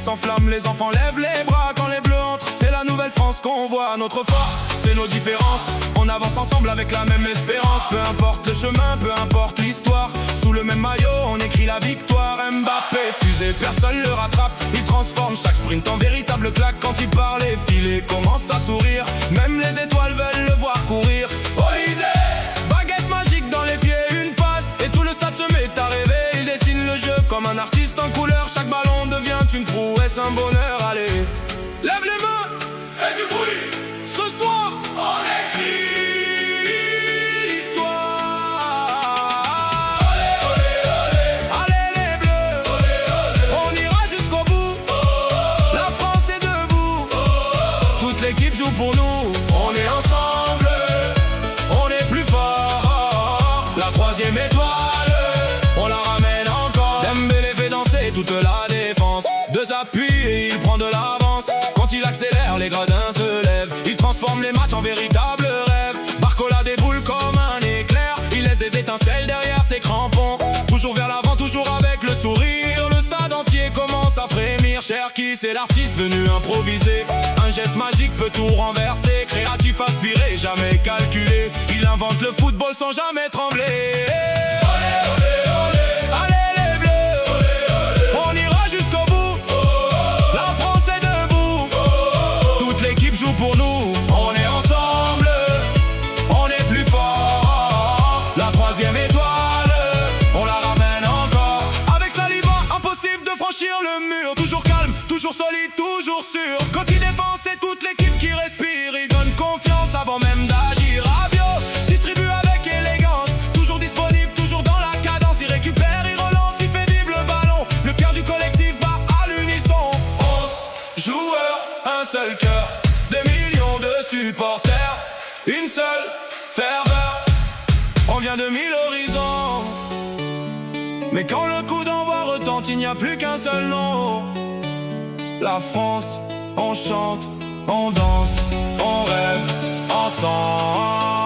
s'enflamme, les enfants lèvent les bras quand les bleus entrent. C'est la nouvelle France qu'on voit, notre force, c'est nos différences. On avance ensemble avec la même espérance. Peu importe le chemin, peu importe l'histoire, sous le même maillot, on écrit la victoire. Mbappé, fusée, personne le rattrape. Il transforme chaque sprint en véritable claque. Quand il part, les filets commencent à sourire. Même les étoiles veulent le voir courir. Olysée, baguette magique dans les pieds, une passe et tout le stade se met à rêver. Il dessine le jeu comme un artiste en couleur. Chaque ballon devient une prouesse, un bonheur. Allez, lève les mains et du bruit. Ce soir, on écrit l'histoire. Olé, olé, olé. Allez les bleus, olé, olé. On ira jusqu'au bout. La France est debout. Toute l'équipe joue pour nous. On est ensemble, on est plus fort. La troisième étoile, on la ramène encore. Dembélé fait danser toute la défense. Deux appuis et il prend de l'avance. Quand il accélère, les gradins se lèvent. Il transforme les matchs en véritable rêve. Barcola déboule comme un éclair. Il laisse des étincelles derrière ses crampons. Toujours vers l'avant, toujours avec le sourire. Le stade entier commence à frémir. Cherki, c'est l'artiste venu improviser. Un geste magique peut tout renverser. Créatif, inspiré, jamais calculé. Il invente le football sans jamais trembler. Olé, olé, olé. Allez les bleus, olé, olé. On ira jusqu'au bout. La France est debout. Toute l'équipe joue pour nous. On est ensemble, on est plus fort. La troisième étoile, on la ramène encore. Avec Saliba, impossible de franchir le mur. Toujours calme, toujours solide, toujours sûr. Quand il défend, c'est toute l'équipe qui respire. Il donne confiance avant même d'agir. Rabiot distribue avec élégance. Toujours disponible, toujours dans la cadence. Il récupère, il relance, il fait vivre le ballon. Le cœur du collectif bat à l'unisson. 11 joueurs, un seul cœur. Des millions de supporters, une seule ferveur. On vient de 1000 horizons. Mais quand le coup d'envoi retentit, il n'y a plus qu'un seul nom. La France, on chante, on danse, on rêve ensemble.